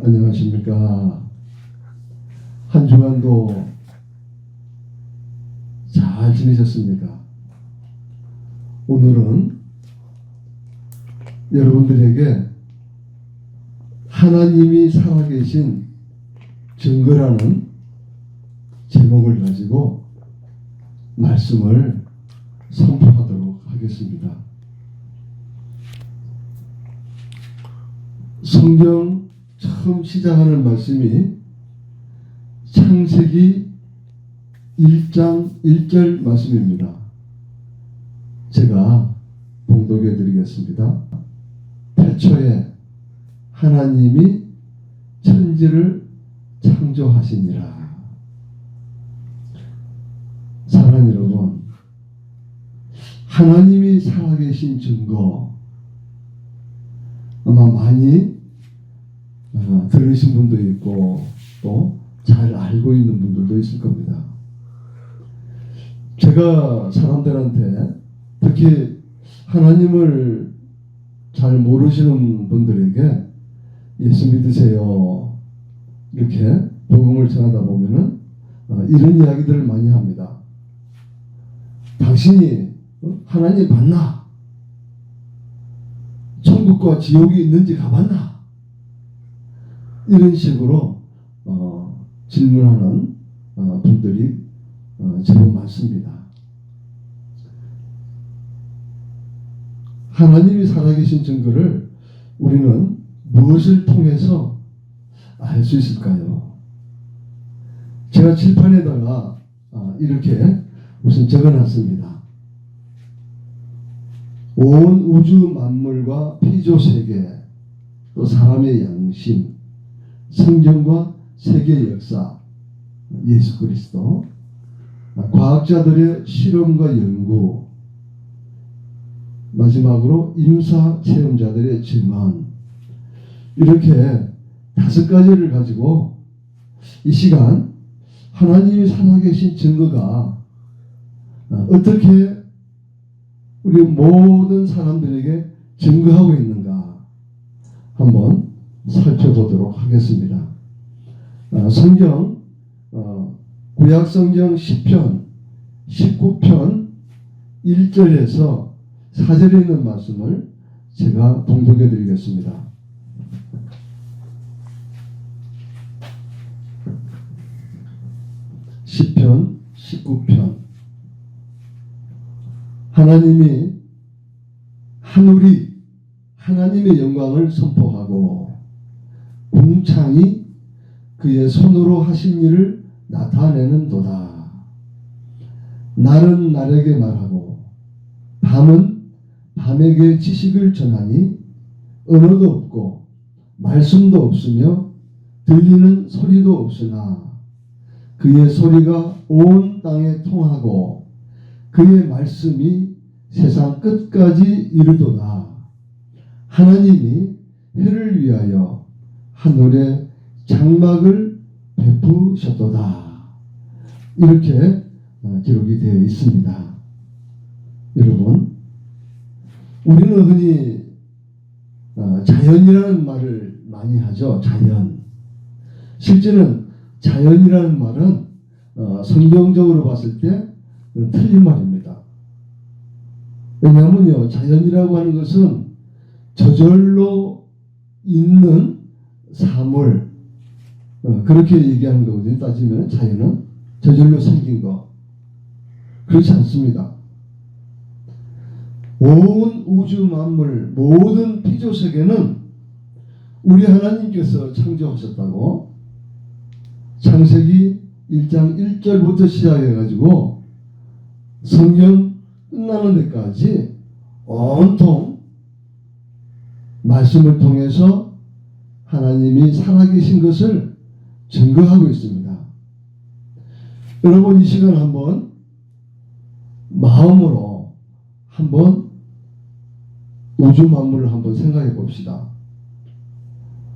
안녕하십니까. 한 주간도 잘 지내셨습니까? 오늘은 여러분들에게 하나님이 살아계신 증거라는 제목을 가지고 말씀을 선포하도록 하겠습니다. 성경 처음 시작하는 말씀이 창세기 1장 1절 말씀입니다. 제가 봉독해 드리겠습니다. 태초에 하나님이 천지를 창조하시니라. 사랑하는 여러분, 하나님이 살아계신 증거 아마 많이 들으신 분도 있고 또 잘 알고 있는 분들도 있을 겁니다. 제가 사람들한테 특히 하나님을 잘 모르시는 분들에게 예수 믿으세요 이렇게 복음을 전하다 보면은 이런 이야기들을 많이 합니다. 당신이 하나님 봤나? 천국과 지옥이 있는지 가봤나? 이런 식으로 질문하는 분들이 제법 많습니다. 하나님이 살아계신 증거를 우리는 무엇을 통해서 알 수 있을까요? 제가 칠판에다가 이렇게 우선 적어놨습니다. 온 우주 만물과 피조세계, 또 사람의 양심, 성경과 세계의 역사, 예수 그리스도, 과학자들의 실험과 연구, 마지막으로 임사 체험자들의 증언, 이렇게 5가지를 가지고 이 시간 하나님이 살아계신 증거가 어떻게 우리 모든 사람들에게 증거하고 있는가 한번 살펴보도록 하겠습니다. 성경 구약성경 10편 19편 1절에서 4절에 있는 말씀을 제가 봉독해 드리겠습니다. 시편 19편 하나님이 하늘이 하나님의 영광을 선포하고 궁창이 그의 손으로 하신 일을 나타내는도다. 날은 날에게 말하고 밤은 밤에게 지식을 전하니 언어도 없고 말씀도 없으며 들리는 소리도 없으나 그의 소리가 온 땅에 통하고 그의 말씀이 세상 끝까지 이르도다. 하나님이 해를 위하여 하늘에 장막을 베푸셨도다. 이렇게 기록이 되어 있습니다. 여러분, 우리는 흔히 자연이라는 말을 많이 하죠. 자연. 실제는 자연이라는 말은 성경적으로 봤을 때 틀린 말입니다. 왜냐하면요, 자연이라고 하는 것은 저절로 있는 사물, 그렇게 얘기하는 거거든요. 따지면 자연은 저절로 생긴 거. 그렇지 않습니다. 온 우주 만물, 모든 피조세계는 우리 하나님께서 창조하셨다고 창세기 1장 1절부터 시작해가지고 성경 끝나는 데까지 온통 말씀을 통해서 하나님이 살아계신 것을 증거하고 있습니다. 여러분, 이 시간 한번 마음으로 한번 우주 만물을 한번 생각해 봅시다.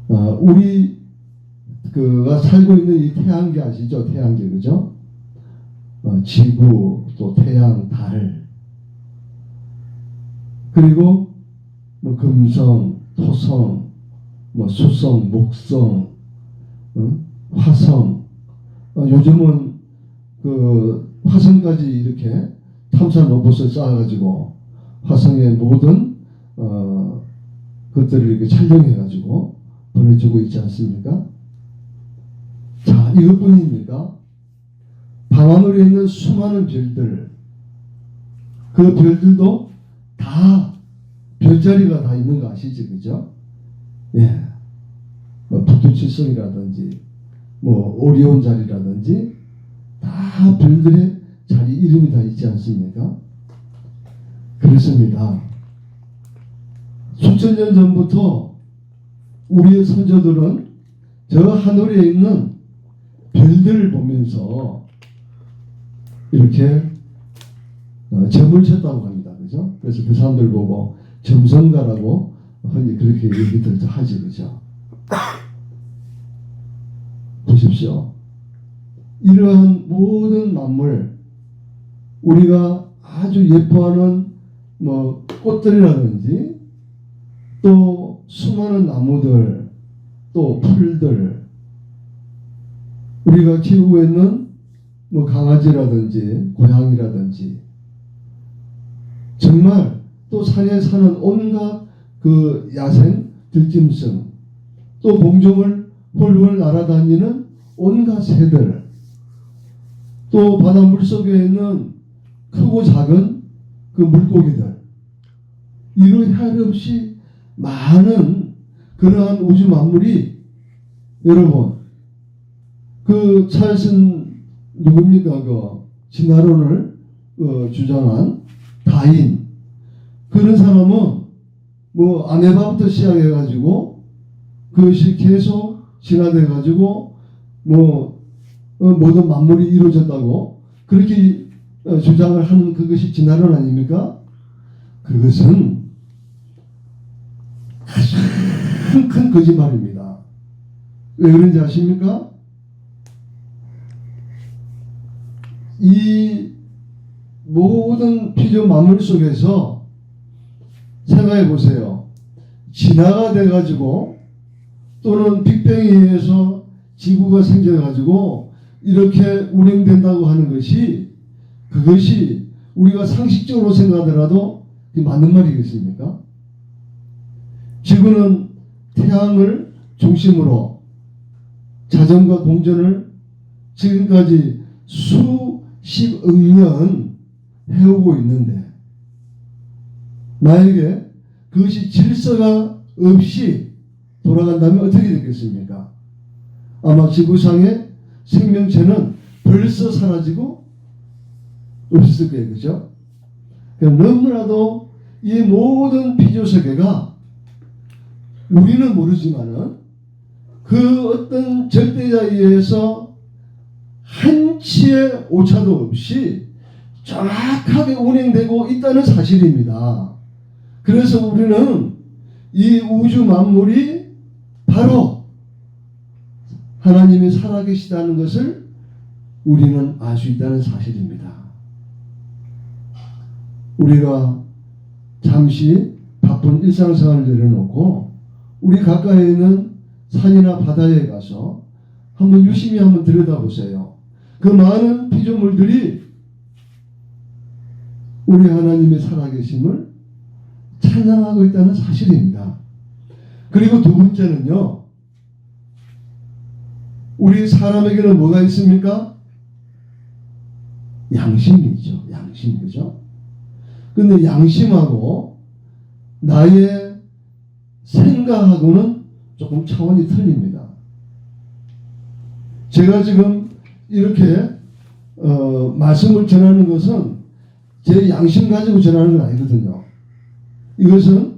우리가 살고 있는 이 태양계 아시죠? 태양계, 그죠? 지구, 또 태양, 달, 그리고 금성, 토성, 뭐 수성, 목성, 화성, 요즘은 그 화성까지 이렇게 탐사 로봇을 쌓아가지고 화성의 모든 것들을 이렇게 촬영해가지고 보내주고 있지 않습니까? 자, 이것뿐입니까? 밤하늘에 있는 수많은 별들, 그 별들도 다 별자리가 다 있는 거 아시죠? 그죠? 예. 뭐 북두칠성이라든지 뭐 오리온 자리라든지 다 별들의 자리 이름이 다 있지 않습니까? 그렇습니다. 수천 년 전부터 우리의 선조들은 저 하늘에 있는 별들을 보면서 이렇게 점을 쳤다고 합니다. 그죠? 그래서 그 사람들 보고 점성가라고 흔히 그렇게 얘기들 하지. 그죠? 보십시오. 이러한 모든 만물, 우리가 아주 예뻐하는 뭐 꽃들이라든지 또 수많은 나무들, 또 풀들, 우리가 키우고 있는 뭐 강아지라든지 고양이라든지 정말 또 산에 사는 온갖 그 야생 들짐승, 또 공중을 훌훌 날아다니는 온갖 새들, 또 바다 물속에 있는 크고 작은 그 물고기들, 이로 할 없이 많은 그러한 우주 만물이, 여러분 그 찰슨 누굽니까? 그 진화론을 주장한 다인, 그런 사람은 뭐 아메바부터 시작해가지고 그것이 계속 진화돼가지고 뭐 모든 만물이 이루어졌다고 그렇게 주장을 하는 그것이 진화론 아닙니까? 그것은 가장 큰 거짓말입니다. 왜 그런지 아십니까? 이 모든 피조 만물 속에서 생각해 보세요. 진화가 돼가지고 또는 빅뱅에 의해서 지구가 생겨가지고 이렇게 운행된다고 하는 것이, 그것이 우리가 상식적으로 생각하더라도 맞는 말이겠습니까? 지구는 태양을 중심으로 자전과 공전을 지금까지 수십억 년 해오고 있는데, 만약에 그것이 질서가 없이 돌아간다면 어떻게 되겠습니까? 아마 지구상의 생명체는 벌써 사라지고 없었을 거예요. 그죠? 너무나도 이 모든 피조세계가 우리는 모르지만은 그 어떤 절대자에 의해서 한치의 오차도 없이 정확하게 운행되고 있다는 사실입니다. 그래서 우리는 이 우주 만물이 바로 하나님이 살아계시다는 것을 우리는 알 수 있다는 사실입니다. 우리가 잠시 바쁜 일상생활을 내려놓고 우리 가까이 있는 산이나 바다에 가서 한번 유심히 한번 들여다보세요. 그 많은 피조물들이 우리 하나님의 살아계심을 찬양하고 있다는 사실입니다. 그리고 두 번째는요, 우리 사람에게는 뭐가 있습니까? 양심이 있죠. 양심, 그죠? 근데 양심하고 나의 생각하고는 조금 차원이 틀립니다. 제가 지금 이렇게 말씀을 전하는 것은 제 양심 가지고 전하는 건 아니거든요. 이것은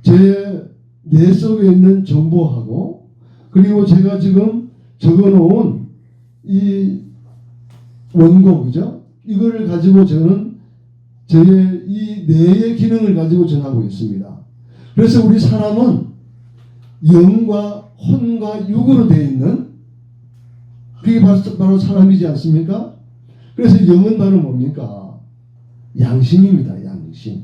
제 뇌 속에 있는 정보하고, 그리고 제가 지금 적어놓은 이 원고, 그죠? 이거를 가지고 저는 제 이 뇌의 기능을 가지고 전하고 있습니다. 그래서 우리 사람은 영과 혼과 육으로 되어 있는, 그게 바로 사람이지 않습니까? 그래서 영은 바로 뭡니까? 양심입니다. 양심.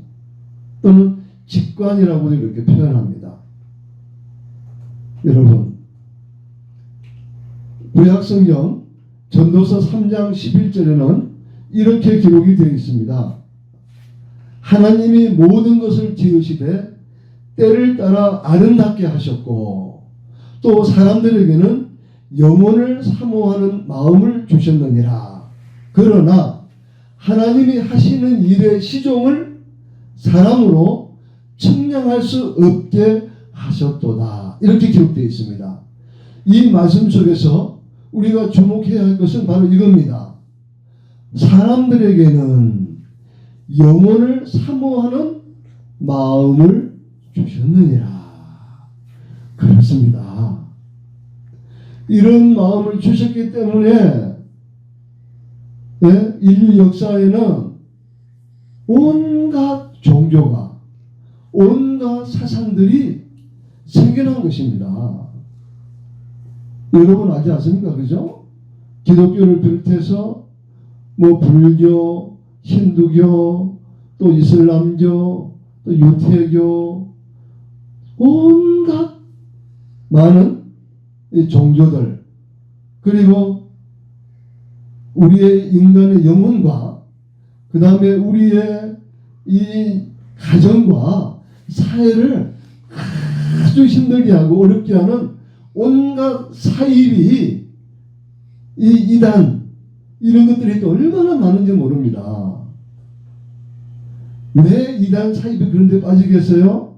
또는 직관이라고도 이렇게 표현합니다. 여러분, 구약성경 전도서 3장 11절에는 이렇게 기록이 되어 있습니다. 하나님이 모든 것을 지으시되 때를 따라 아름답게 하셨고 또 사람들에게는 영혼을 사모하는 마음을 주셨느니라. 그러나 하나님이 하시는 일의 시종을 사람으로 측량할 수 없게 하셨도다. 이렇게 기록되어 있습니다. 이 말씀 속에서 우리가 주목해야 할 것은 바로 이겁니다. 사람들에게는 영혼을 사모하는 마음을 주셨느니라. 그렇습니다. 이런 마음을 주셨기 때문에 인류 역사에는 온갖 종교가 온갖 사상들이 생겨난 것입니다. 여러분 알지 않습니까? 그죠? 기독교를 비롯해서 불교, 힌두교, 또 이슬람교, 또 유태교, 온갖 많은 이 종교들, 그리고 우리의 인간의 영혼과 그 다음에 우리의 이 가정과 사회를 아주 힘들게 하고 어렵게 하는 온갖 사입이 이 이단 이런 것들이 또 얼마나 많은지 모릅니다. 왜 이단 사입이 그런 데 빠지겠어요?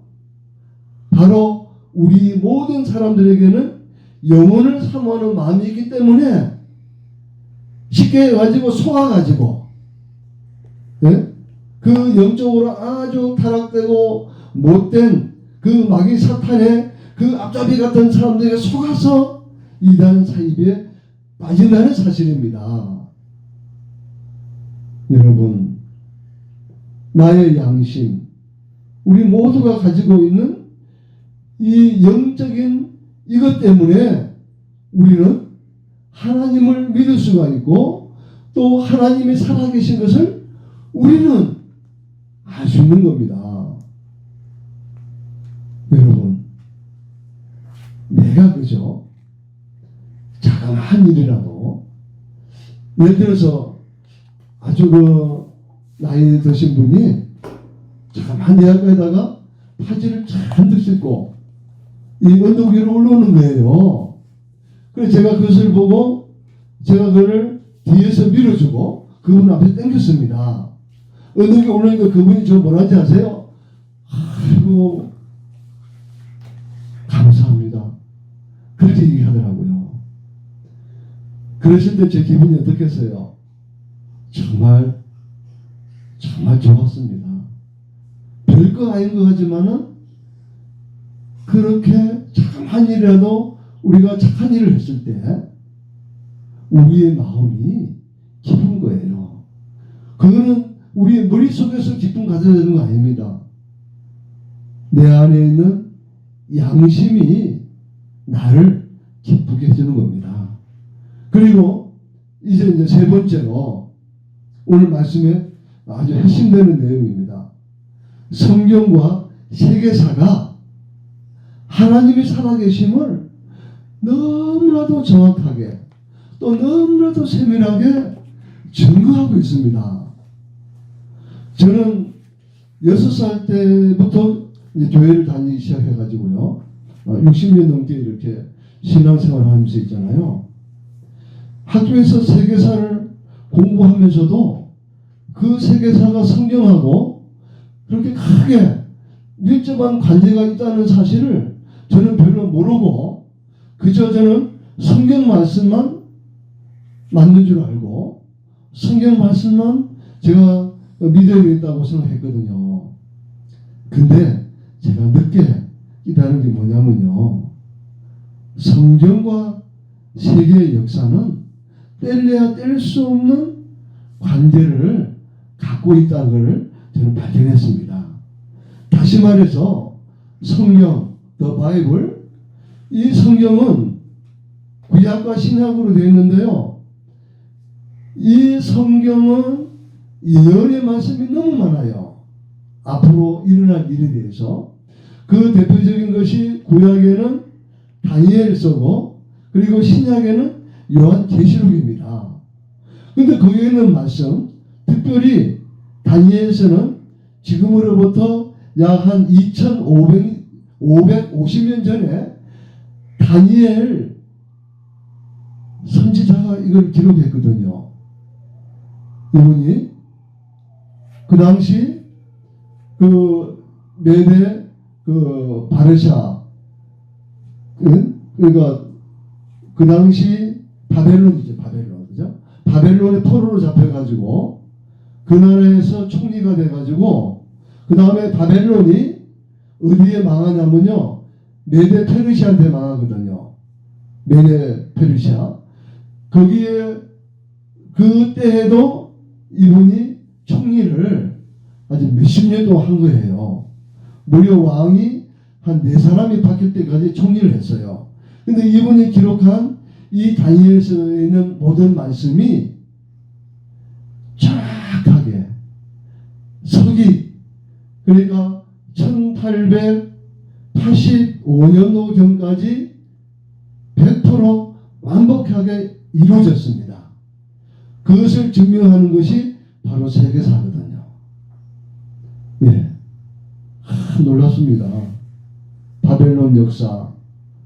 바로 우리 모든 사람들에게는 영혼을 사모하는 마음이 있기 때문에 쉽게 가지고 속아가지고 그 영적으로 아주 타락되고 못된 그 마귀 사탄의 그 앞잡이 같은 사람들에게 속아서 이단 사입에 빠진다는 사실입니다. 여러분, 나의 양심, 우리 모두가 가지고 있는 이 영적인 이것 때문에 우리는 하나님을 믿을 수가 있고 또 하나님이 살아계신 것을 우리는 알 수 있는 겁니다. 여러분, 내가 그저 자그마한 일이라도 예를 들어서 아주 나이 드신 분이 자그마한 대학가에다가 바지를 잔뜩 싣고 이 언덕 위로 올라오는 거예요. 그래서 제가 그것을 보고 제가 그를 뒤에서 밀어주고 그분 앞에 당겼습니다. 언덕에 올라오니까 그분이 저 뭐라는지 아세요? 아이고 감사합니다. 그렇게 얘기하더라고요. 그러실 때 제 기분이 어떻겠어요? 정말 좋았습니다. 별거 아닌 것 같지만은 그렇게 착한 일이라도 우리가 착한 일을 했을 때 우리의 마음이 기쁜 거예요. 그거는 우리의 머릿속에서 기쁨 가져야 되는 거 아닙니다. 내 안에 있는 양심이 나를 기쁘게 해주는 겁니다. 그리고 이제 세 번째로 오늘 말씀에 아주 핵심되는 내용입니다. 성경과 세계사가 하나님이 살아계심을 너무나도 정확하게 또 너무나도 세밀하게 증거하고 있습니다. 저는 6살 때부터 이제 교회를 다니기 시작해가지고요. 60년 넘게 이렇게 신앙생활을 하면서 있잖아요. 학교에서 세계사를 공부하면서도 그 세계사가 성경하고 그렇게 크게 밀접한 관계가 있다는 사실을 저는 별로 모르고 그저 저는 성경 말씀만 맞는 줄 알고 성경 말씀만 제가 믿어야 된다고 생각했거든요. 근데 제가 늦게 깨달은 게 뭐냐면요. 성경과 세계의 역사는 뗄래야 뗄 수 없는 관계를 갖고 있다는 걸 저는 발견했습니다. 다시 말해서 성경, The Bible, 이 성경은 구약과 신약으로 되어 있는데요. 이 성경은 예언의 말씀이 너무 많아요. 앞으로 일어날 일에 대해서. 그 대표적인 것이 구약에는 다니엘서고 그리고 신약에는 요한계시록입니다. 근데 거기에 있는 말씀, 특별히 다니엘서는 지금으로부터 약 한 550년 전에 다니엘 선지자가 이걸 기록했거든요. 이분이 그 당시 그 메대 그 바르샤 그러니까 그 당시 바벨론이죠. 바벨론, 그죠? 바벨론의 포로로 잡혀가지고 그 나라에서 총리가 돼가지고 그 다음에 바벨론이 어디에 망하냐면요, 메데 페르시아한테 망하거든요. 메데 페르시아. 거기에 그때에도 이분이 총리를 아주 몇십 년 동안 한 거예요. 무려 왕이 한 4사람이 바뀔 때까지 총리를 했어요. 근데 이분이 기록한 이 다니엘서에 있는 모든 말씀이 정확하게 서기, 그러니까 1885년도경까지 100% 완벽하게 이루어졌습니다. 그것을 증명하는 것이 바로 세계사거든요. 예, 놀랍습니다. 바벨론 역사,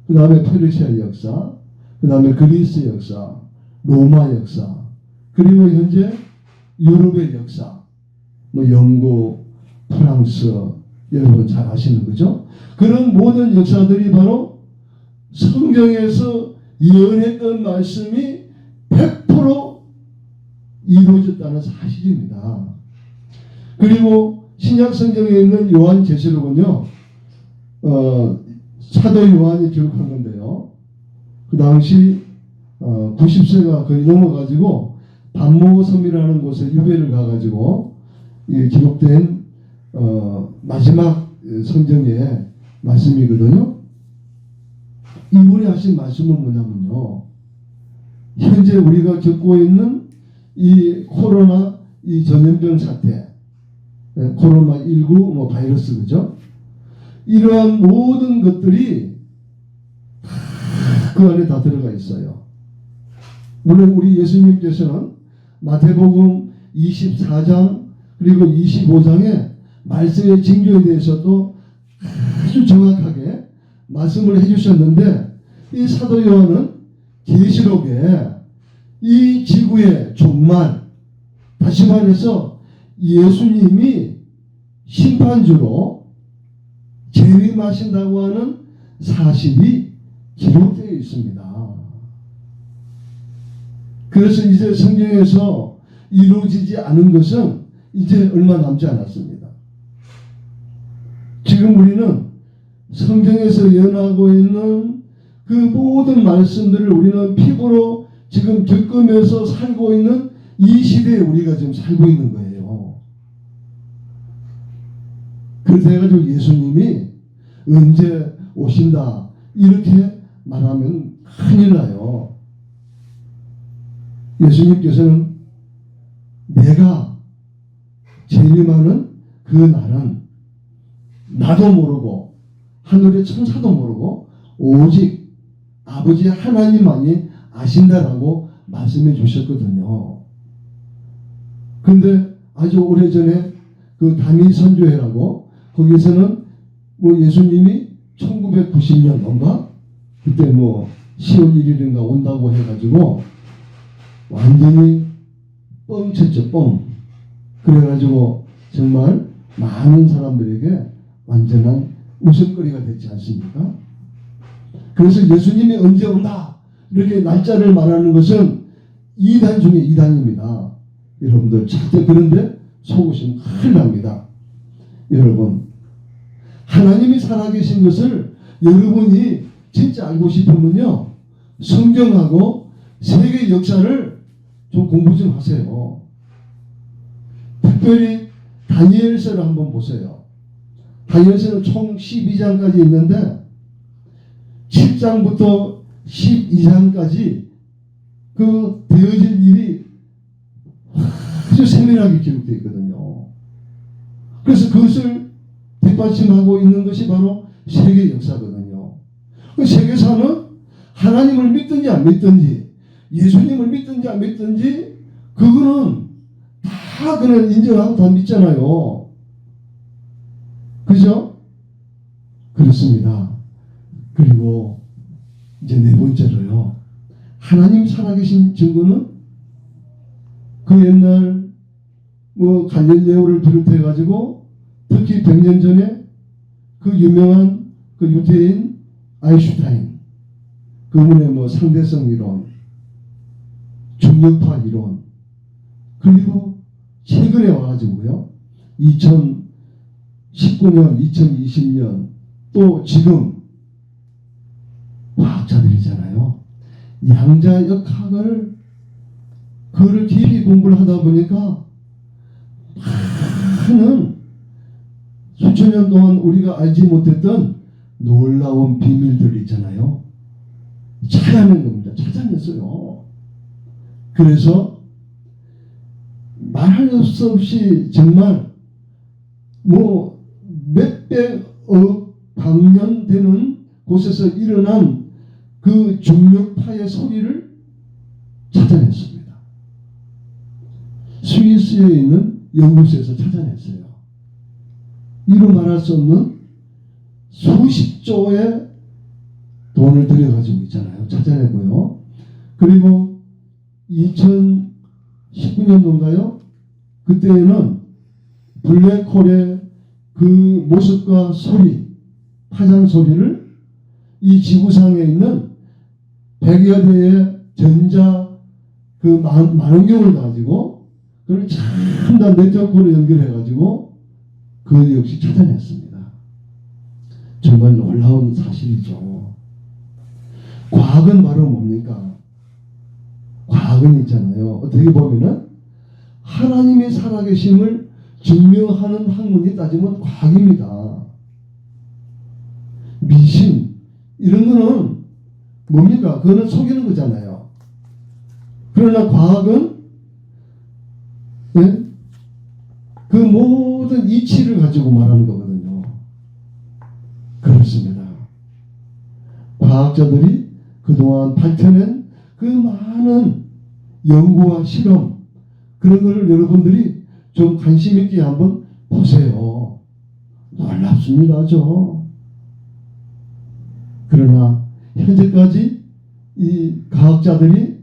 그 다음에 페르시아 역사, 그 다음에 그리스 역사, 로마 역사, 그리고 현재 유럽의 역사, 뭐 영국, 프랑스, 여러분 잘 아시는 거죠? 그런 모든 역사들이 바로 성경에서 예언했던 말씀이 100% 이루어졌다는 사실입니다. 그리고 신약 성경에 있는 요한계시록은요, 사도 요한이 기록한 건데요. 그 당시 90세가 거의 넘어가지고 반모섬이라는 곳에 유배를 가가지고 기록된 마지막 성경의 말씀이거든요. 이분이 하신 말씀은 뭐냐면요, 현재 우리가 겪고 있는 이 코로나 이 전염병 사태, 코로나19 뭐 바이러스, 그죠? 이러한 모든 것들이 그 안에 다 들어가 있어요. 물론 우리 예수님께서는 마태복음 24장 그리고 25장의 말씀의 징조에 대해서도 아주 정확하게 말씀을 해주셨는데, 이 사도 요한은 계시록에 이 지구의 종말, 다시 말해서 예수님이 심판주로 재림하신다고 하는 사실이 기록되어 있습니다. 그래서 이제 성경에서 이루어지지 않은 것은 이제 얼마 남지 않았습니다. 지금 우리는 성경에서 예언하고 있는 그 모든 말씀들을 우리는 피부로 지금 겪으면서 살고 있는 이 시대에 우리가 지금 살고 있는 거예요. 그래서 해가지고 예수님이 언제 오신다 이렇게 말하면 큰일 나요. 예수님께서는 내가 재림하는 그 날은 나도 모르고 하늘의 천사도 모르고 오직 아버지 하나님만이 아신다라고 말씀해 주셨거든요. 근데 아주 오래전에 그 다니 선교회라고, 거기서는 뭐 예수님이 1990년인가 그때 뭐 10월 1일인가 온다고 해가지고 완전히 뻥쳤죠. 뻥. 그래가지고 정말 많은 사람들에게 완전한 웃음거리가 됐지 않습니까? 그래서 예수님이 언제 온다 이렇게 날짜를 말하는 것은 이단 중에 이단입니다. 여러분들 절대 그런데 속으시면 큰일 납니다. 여러분, 하나님이 살아계신 것을 여러분이 진짜 알고 싶으면요, 성경하고 세계 역사를 좀 공부 좀 하세요. 특별히 다니엘서를 한번 보세요. 다니엘서는 총 12장까지 있는데 7장부터 12장까지 그 되어질 일이 아주 세밀하게 기록되어 있거든요. 그래서 그것을 뒷받침하고 있는 것이 바로 세계 역사거든요. 그 세계사는 하나님을 믿든지 안 믿든지, 예수님을 믿든지 안 믿든지, 그거는 다 그냥 인정하고 다 믿잖아요. 그죠? 그렇습니다. 그리고 이제 네 번째로요. 하나님 살아계신 증거는 그 옛날 뭐 갈릴레오를 비롯해 가지고 특히 100년 전에 그 유명한 그 유태인 아인슈타인, 그분의 뭐 상대성 이론, 중력파 이론, 그리고 최근에 와가지고요 2019년, 2020년 또 지금 과학자들이잖아요. 양자역학을 그를 깊이 공부를 하다 보니까 많은 수천 년 동안 우리가 알지 못했던 놀라운 비밀들 있잖아요. 찾아낸 겁니다. 찾아냈어요. 그래서 말할 수 없이 정말 뭐 몇백억 광년 되는 곳에서 일어난 그 중력파의 소리를 찾아냈습니다. 스위스에 있는 연구소에서 찾아냈어요. 이루 말할 수 없는 수십 조의 돈을 들여가지고 있잖아요. 찾아내고요. 그리고 2019년도인가요? 그때는 블랙홀의 그 모습과 소리, 파장 소리를 이 지구상에 있는 100여 대의 전자 그 망원경을 가지고 그걸 첨단 네트워크로 연결해가지고 그 역시 찾아냈습니다. 정말 놀라운 사실이죠. 과학은 바로 뭡니까? 과학은 있잖아요. 어떻게 보면은 하나님의 살아계심을 증명하는 학문이 따지면 과학입니다. 미신 이런 거는 뭡니까? 그거는 속이는 거잖아요. 그러나 과학은 예? 그 모든 이치를 가지고 말하는 거거든요. 그렇습니다. 과학자들이 그동안 밝혀낸 그 많은 연구와 실험, 그런 거를 여러분들이 좀 관심 있게 한번 보세요. 놀랍습니다. 그러나 현재까지 이 과학자들이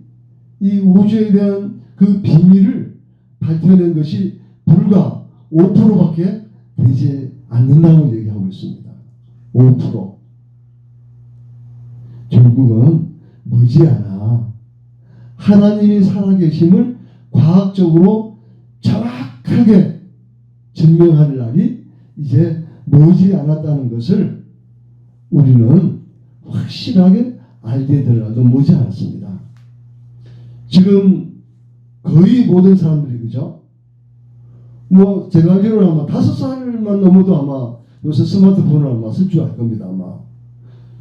이 우주에 대한 그 비밀을 밝혀낸 것이 불과 5%밖에 되지 않는다고 얘기하고 있습니다. 5%. 결국은 머지않아 하나님이 살아계심을 과학적으로 정확하게 증명할 날이 이제 머지않았다는 것을 우리는 확실하게 알게 되더라도 머지않았습니다. 지금 거의 모든 사람들이 그죠? 뭐 제가 알기로는 아마 5살만 넘어도 아마 요새 스마트폰을 아마 쓸 줄 알 겁니다. 아마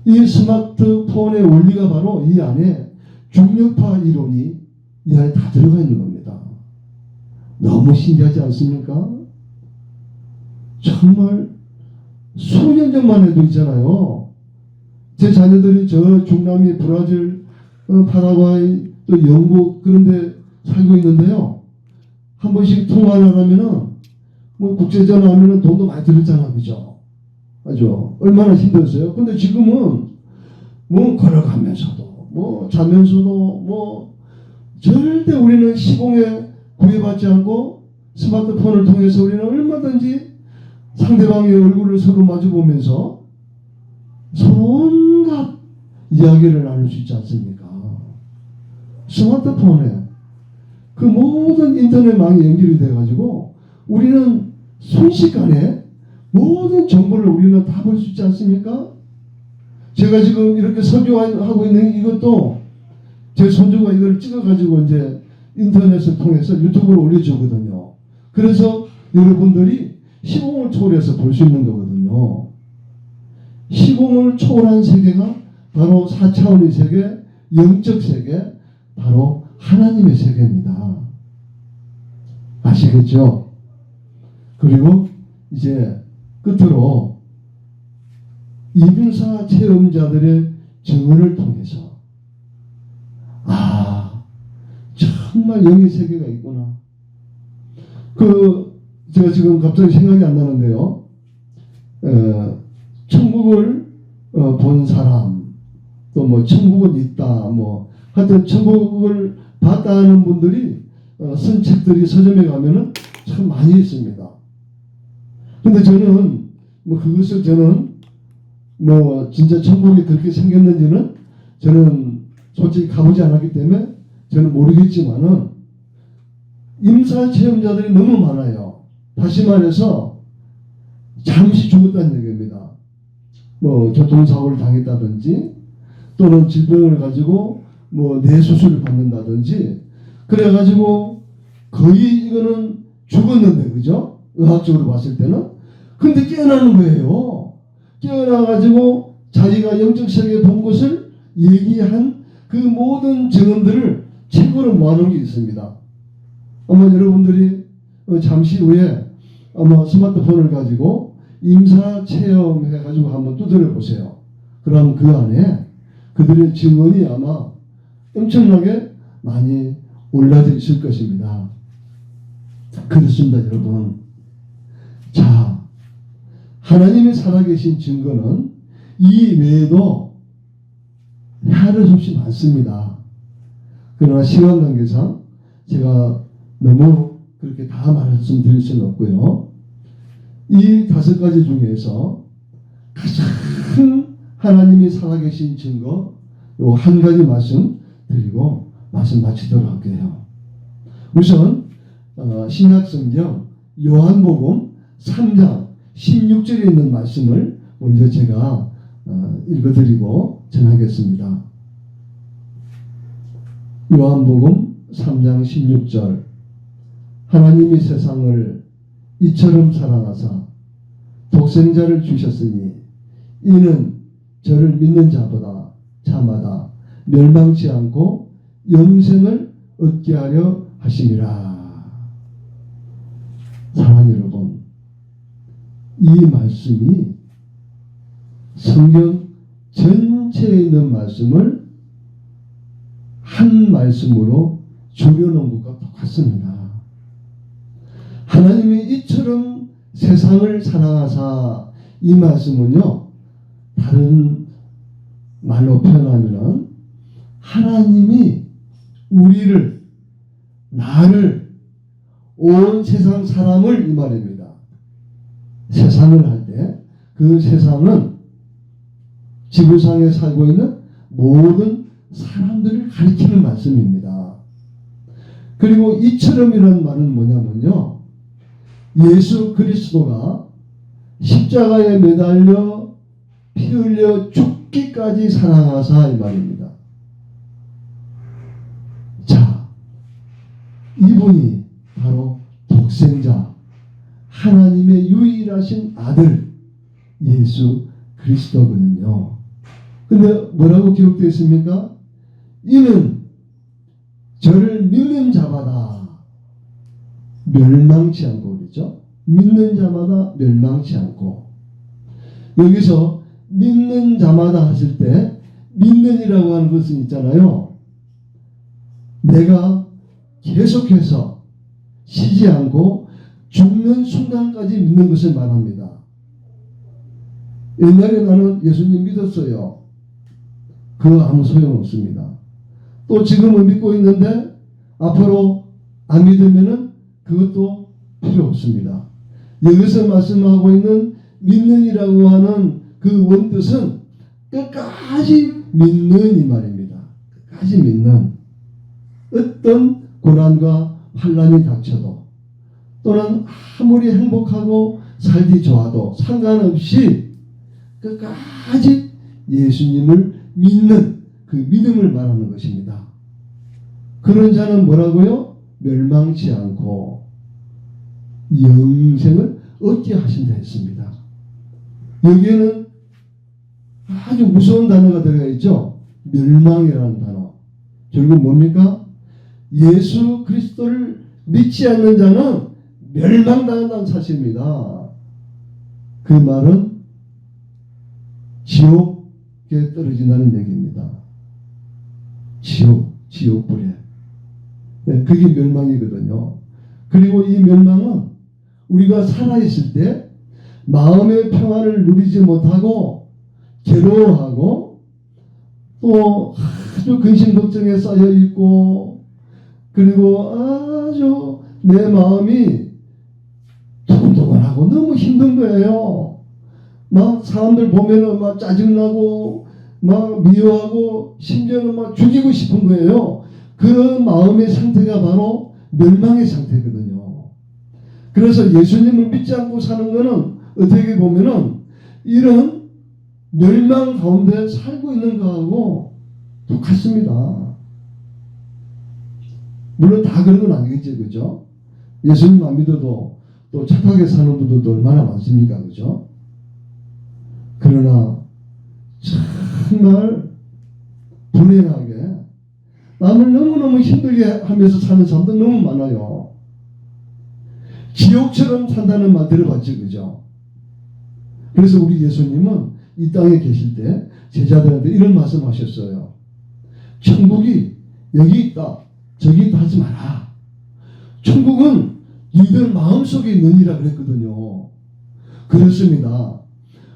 이 스마트폰의 원리가 바로 이 안에 중력파 이론이 이 안에 다 들어가 있는 겁니다. 너무 신기하지 않습니까? 정말 수년 전만 해도 있잖아요. 제 자녀들이 저 중남미 브라질, 파라과이, 또 영국 그런 데 살고 있는데요. 한 번씩 통화를 하면은 뭐 국제전화 하면은 돈도 많이 들었잖아. 그죠? 맞죠? 얼마나 힘들었어요. 근데 지금은 뭐 걸어가면서도 뭐 자면서도 뭐 절대 우리는 시공에 구애받지 않고 스마트폰을 통해서 우리는 얼마든지 상대방의 얼굴을 서로 마주보면서 서로 온갖 이야기를 나눌 수 있지 않습니까? 스마트폰에 그 모든 인터넷망이 연결이 돼가지고 우리는 순식간에 모든 정보를 우리는 다 볼 수 있지 않습니까? 제가 지금 이렇게 설교하고 있는 이것도 제 손주가 이걸 찍어가지고 이제 인터넷을 통해서 유튜브에 올려주거든요. 그래서 여러분들이 시공을 초월해서 볼 수 있는 거거든요. 시공을 초월한 세계가 바로 4차원의 세계, 영적 세계, 바로 하나님의 세계입니다. 아시겠죠? 그리고 이제 끝으로 이민사 체험자들의 증언을 통해서 정말 영의 세계가 있구나. 제가 지금 갑자기 생각이 안 나는데요. 천국을 본 사람, 또 뭐 천국은 있다, 하여튼 천국을 봤다 하는 분들이 쓴 책들이 서점에 가면은 참 많이 있습니다. 근데 저는 그것을 진짜 천국이 그렇게 생겼는지는 저는 솔직히 가보지 않았기 때문에 저는 모르겠지만은 임사 체험자들이 너무 많아요. 다시 말해서 잠시 죽었다는 얘기입니다. 교통사고를 당했다든지 또는 질병을 가지고 뇌수술을 받는다든지 그래가지고 거의 이거는 죽었는데, 그죠? 의학적으로 봤을 때는. 근데 깨어나는 거예요. 깨어나가지고 자기가 영적 세계에 본 것을 얘기한 그 모든 증언들을 책으로 모아놓은 게 있습니다. 아마 여러분들이 잠시 후에 아마 스마트폰을 가지고 임사 체험해가지고 한번 두드려 보세요. 그럼 그 안에 그들의 증언이 아마 엄청나게 많이 올라져 있을 것입니다. 그렇습니다, 여러분. 자, 하나님이 살아계신 증거는 이 외에도 헤아릴 수 없이 많습니다. 그러나 시간 관계상 제가 너무 그렇게 다 말씀드릴 수는 없고요. 이 5가지 중에서 가장 하나님이 살아계신 증거 요 한 가지 말씀 드리고 말씀 마치도록 할게요. 우선 신약성경 요한복음 3장 16절에 있는 말씀을 먼저 제가 읽어드리고 전하겠습니다. 요한복음 3장 16절 하나님이 세상을 이처럼 사랑하사 독생자를 주셨으니 이는 저를 믿는 자마다 멸망치 않고 영생을 얻게 하려 하심이라. 사랑하는 여러분, 이 말씀이 성경 전체에 있는 말씀을 한 말씀으로 줄여놓은 것과 똑같습니다. 하나님이 이처럼 세상을 사랑하사, 이 말씀은요, 다른 말로 표현하면 하나님이 우리를, 나를, 온 세상 사람을 이 말입니다. 세상을 할 때 그 세상은 지구상에 살고 있는 모든 사람들을 가리키는 말씀입니다. 그리고 이처럼이라는 말은 뭐냐면요, 예수 그리스도가 십자가에 매달려 피 흘려 죽기까지 사랑하사, 이 말입니다. 자, 이분이 바로 독생자, 하나님의 유일하신 아들 예수 그리스도거든요. 근데 뭐라고 기록되어 있습니까? 이는 저를 믿는 자마다 멸망치 않고, 그렇죠? 믿는 자마다 멸망치 않고. 여기서 믿는 자마다 하실 때 믿는이라고 하는 것은 있잖아요. 내가 계속해서 쉬지 않고 죽는 순간까지 믿는 것을 말합니다. 옛날에 나는 예수님 믿었어요. 그거 아무 소용없습니다. 또 지금은 믿고 있는데 앞으로 안 믿으면은 그것도 필요 없습니다. 여기서 말씀하고 있는 믿는이라고 하는 그 원뜻은 끝까지 믿는, 이 말입니다. 끝까지 믿는. 어떤 고난과 환난이 닥쳐도 또는 아무리 행복하고 살기 좋아도 상관없이 끝까지 예수님을 믿는 그 믿음을 말하는 것입니다. 그런 자는 뭐라고요? 멸망치 않고 영생을 얻게 하신다 했습니다. 여기에는 아주 무서운 단어가 들어가 있죠. 멸망이라는 단어. 결국 뭡니까? 예수 그리스도를 믿지 않는 자는 멸망당한다는 사실입니다. 그 말은 지옥 떨어진다는 얘기입니다. 지옥불에. 네, 그게 멸망이거든요. 그리고 이 멸망은 우리가 살아있을 때 마음의 평안을 누리지 못하고 괴로워하고 또 아주 근심 걱정에 쌓여 있고 그리고 아주 내 마음이 두근두근하고 너무 힘든 거예요. 막 사람들 보면은 막 짜증나고 막 미워하고 심지어는 막 죽이고 싶은 거예요. 그런 마음의 상태가 바로 멸망의 상태거든요. 그래서 예수님을 믿지 않고 사는 거는 어떻게 보면은 이런 멸망 가운데 살고 있는 거하고 똑같습니다. 물론 다 그런 건 아니겠죠, 그죠? 예수님 안 믿어도 또 착하게 사는 분들도 얼마나 많습니까, 그죠? 그러나 정말 불행하게 남을 너무너무 힘들게 하면서 사는 사람도 너무 많아요. 지옥처럼 산다는 말 들어봤죠, 그죠? 그래서 우리 예수님은 이 땅에 계실 때 제자들한테 이런 말씀하셨어요. 천국이 여기 있다, 저기 있다 하지 마라. 천국은 너희들 마음속에 있느니라 그랬거든요. 그렇습니다.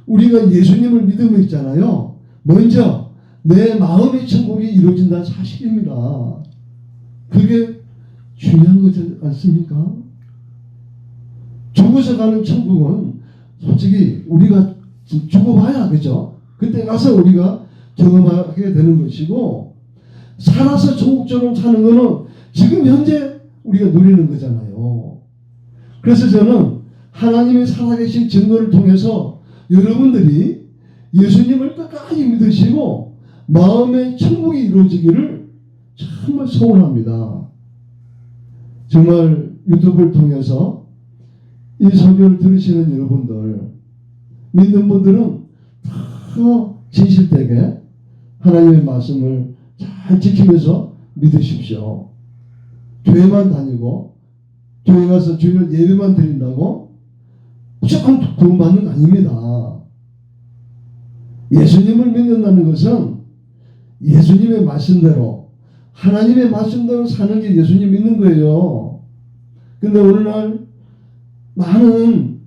우리가 예수님을 믿으면 있잖아요. 먼저 내 마음의 천국이 이루어진다는 사실입니다. 그게 중요한 거지 않습니까? 죽어서 가는 천국은 솔직히 우리가 죽어봐야, 그죠? 그때 가서 우리가 경험하게 되는 것이고, 살아서 천국처럼 사는 거는 지금 현재 우리가 누리는 거잖아요. 그래서 저는 하나님이 살아계신 증거를 통해서 여러분들이 예수님을 끝까지 믿으시고 마음의 천국이 이루어지기를 정말 소원합니다. 정말 유튜브를 통해서 이 설교를 들으시는 여러분들, 믿는 분들은 다 진실되게 하나님의 말씀을 잘 지키면서 믿으십시오. 교회만 다니고 교회 가서 주일 예배만 드린다고 무조건 구원받는 거 아닙니다. 예수님을 믿는다는 것은 예수님의 말씀대로, 하나님의 말씀대로 사는 게 예수님 믿는 거예요. 근데 오늘날 많은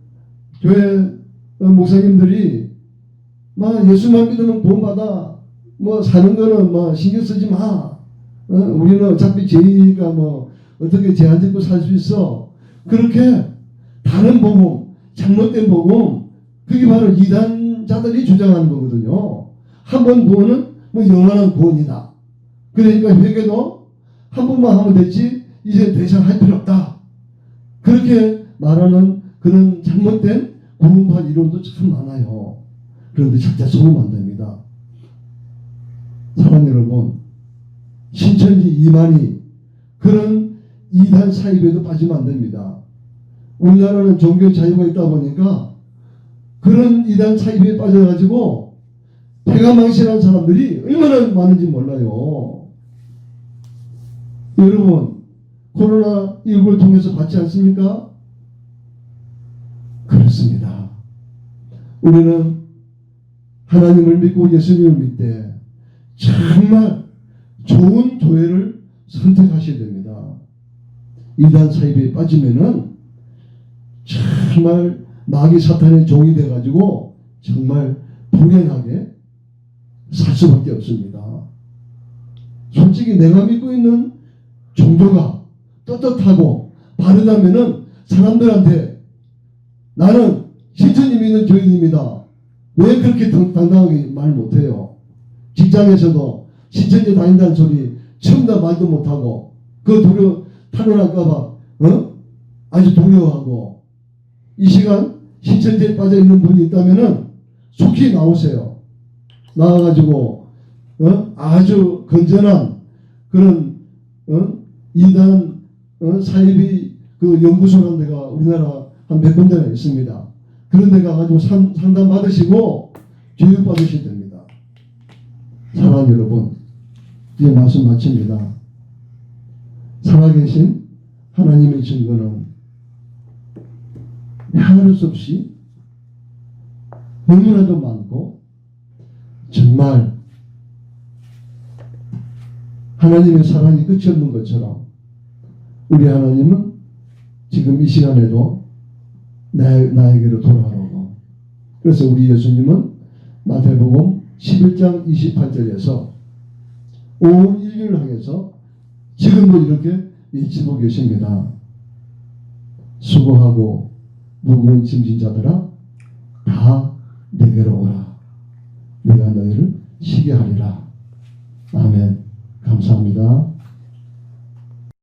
교회 목사님들이 막 예수만 믿으면 구원받아, 뭐 사는 거는 뭐 신경 쓰지 마, 우리는 어차피 죄인이니까 뭐 어떻게 죄 안 짓고 살 수 있어, 그렇게 다른 복음, 잘못된 복음, 그게 바로 이단자들이 주장하는 거거든요. 한 번 구원은 뭐 영원한 구원이다. 그러니까 회개도 한 번만 하면 되지 이제 더 이상 할 필요 없다. 그렇게 말하는 그런 잘못된 구원파 이론도 참 많아요. 그런데 절대 속으면 안 됩니다. 사랑 여러분, 신천지 이만희 그런 이단 사입에도 빠지면 안 됩니다. 우리나라는 종교 자유가 있다 보니까 그런 이단 사입에 빠져가지고 폐가 망신한 사람들이 얼마나 많은지 몰라요. 여러분, 코로나19를 통해서 봤지 않습니까? 그렇습니다. 우리는 하나님을 믿고 예수님을 믿되 정말 좋은 교회를 선택하셔야 됩니다. 이단 사입에 빠지면은 정말 마귀 사탄의 종이 돼가지고 정말 불행하게 살 수밖에 없습니다. 솔직히 내가 믿고 있는 종교가 떳떳하고 바르다면은 사람들한테 나는 신천지 믿는 교인입니다, 왜 그렇게 당당하게 말 못해요? 직장에서도 신천지 다닌다는 소리 처음 다 말도 못하고 그 탄원할까봐 아주 두려워하고, 이 시간 신천지에 빠져있는 분이 있다면은 속히 나오세요. 나와가지고 아주 건전한 그런 이단 사이비 그 연구소라는 데가 우리나라 한 몇 군데나 있습니다. 그런 데 가가지고 상담 받으시고 교육 받으셔야 됩니다. 사랑하는 여러분, 이제 말씀 마칩니다. 살아계신 하나님의 증거는 헤아릴 수 없이 너무나도 많고 정말 하나님의 사랑이 끝이 없는 것처럼 우리 하나님은 지금 이 시간에도 나에게로 돌아오고, 그래서 우리 예수님은 마태복음 11장 28절에서 온 인류를 향해서 지금도 이렇게 외치고 계십니다. 수고하고 무거운 짐진 자들아